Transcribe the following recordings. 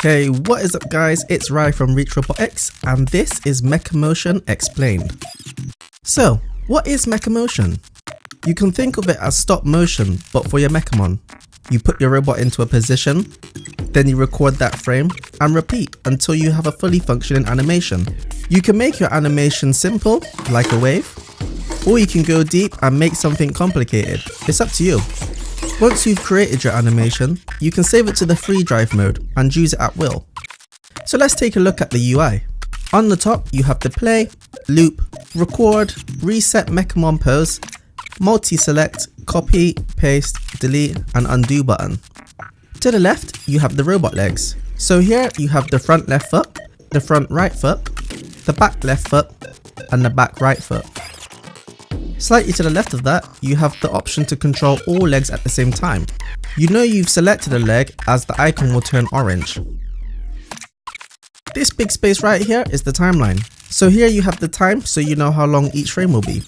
Hey, what is up guys, it's Rai from Reach Robotics and this is MekaMotion Explained. So, what is MekaMotion? You can think of it as stop motion, but for your MekaMon. You put your robot into a position, then you record that frame and repeat until you have a fully functioning animation. You can make your animation simple, like a wave, or you can go deep and make something complicated. It's up to you. Once you've created your animation, you can save it to the free drive mode and use it at will. So let's take a look at the UI. On the top you have the play, loop, record, reset MekaMon pose, multi-select, copy, paste, delete and undo button. To the left you have the robot legs. So here you have the front left foot, the front right foot, the back left foot and the back right foot. Slightly to the left of that, you have the option to control all legs at the same time. You know you've selected a leg as the icon will turn orange. This big space right here is the timeline. So here you have the time so you know how long each frame will be.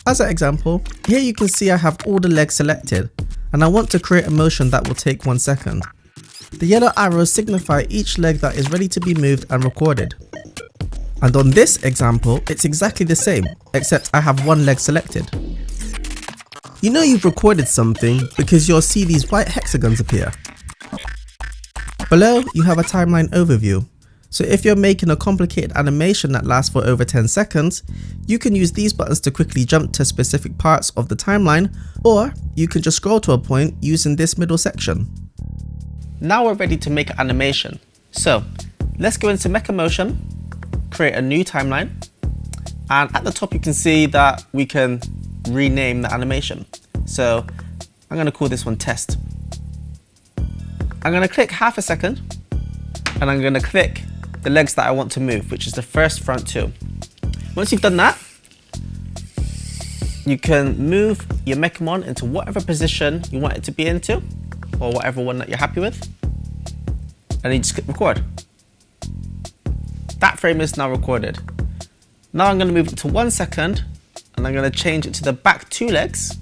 As an example, here you can see I have all the legs selected and I want to create a motion that will take 1 second. The yellow arrows signify each leg that is ready to be moved and recorded. And on this example, it's exactly the same, except I have one leg selected. You know you've recorded something because you'll see these white hexagons appear. Below, you have a timeline overview. So if you're making a complicated animation that lasts for over 10 seconds, you can use these buttons to quickly jump to specific parts of the timeline, or you can just scroll to a point using this middle section. Now we're ready to make an animation. So let's go into MekaMotion, create a new timeline, and at the top you can see that we can rename the animation. So I'm going to call this one test. I'm going to click half a second and I'm going to click the legs that I want to move, which is the first front two. Once you've done that, you can move your MekaMon into whatever position you want it to be into, or whatever one that you're happy with, and you just click record. That frame is now recorded. Now I'm going to move it to 1 second and I'm going to change it to the back two legs.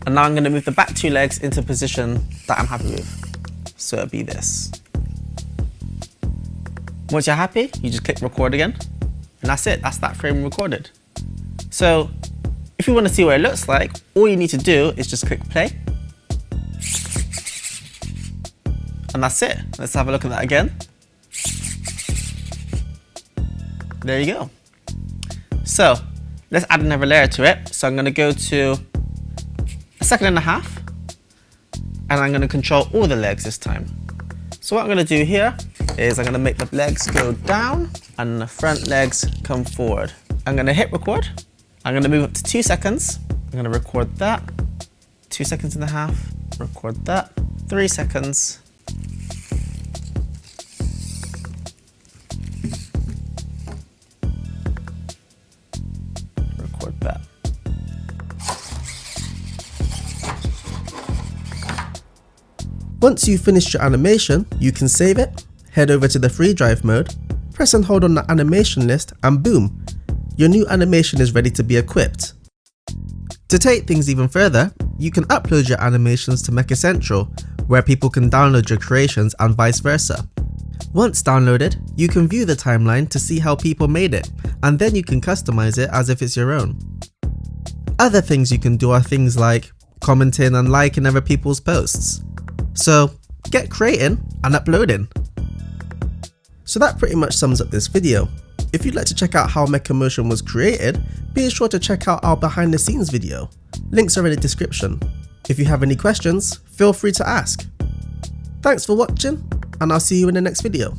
And now I'm going to move the back two legs into a position that I'm happy with. So it'll be this. Once you're happy, you just click record again. And that's it, that's that frame recorded. So if you want to see what it looks like, all you need to do is just click play. And that's it. Let's have a look at that again. There you go. So let's add another layer to it. So I'm going to go to 1.5 seconds and I'm going to control all the legs this time. So what I'm going to do here is I'm going to make the legs go down and the front legs come forward. I'm going to hit record. I'm going to move up to 2 seconds. I'm going to record that. 2.5 seconds, record that. 3 seconds. That. Once you've finished your animation, you can save it, head over to the free drive mode, press and hold on the animation list and boom, your new animation is ready to be equipped. To take things even further, you can upload your animations to Meka Central, where people can download your creations and vice versa. Once downloaded, you can view the timeline to see how people made it, and then you can customize it as if it's your own. Other things you can do are things like commenting and liking other people's posts. So get creating and uploading. So that pretty much sums up this video. If you'd like to check out how MekaMotion was created, be sure to check out our behind the scenes video. Links are in the description. If you have any questions, feel free to ask. Thanks for watching, and I'll see you in the next video.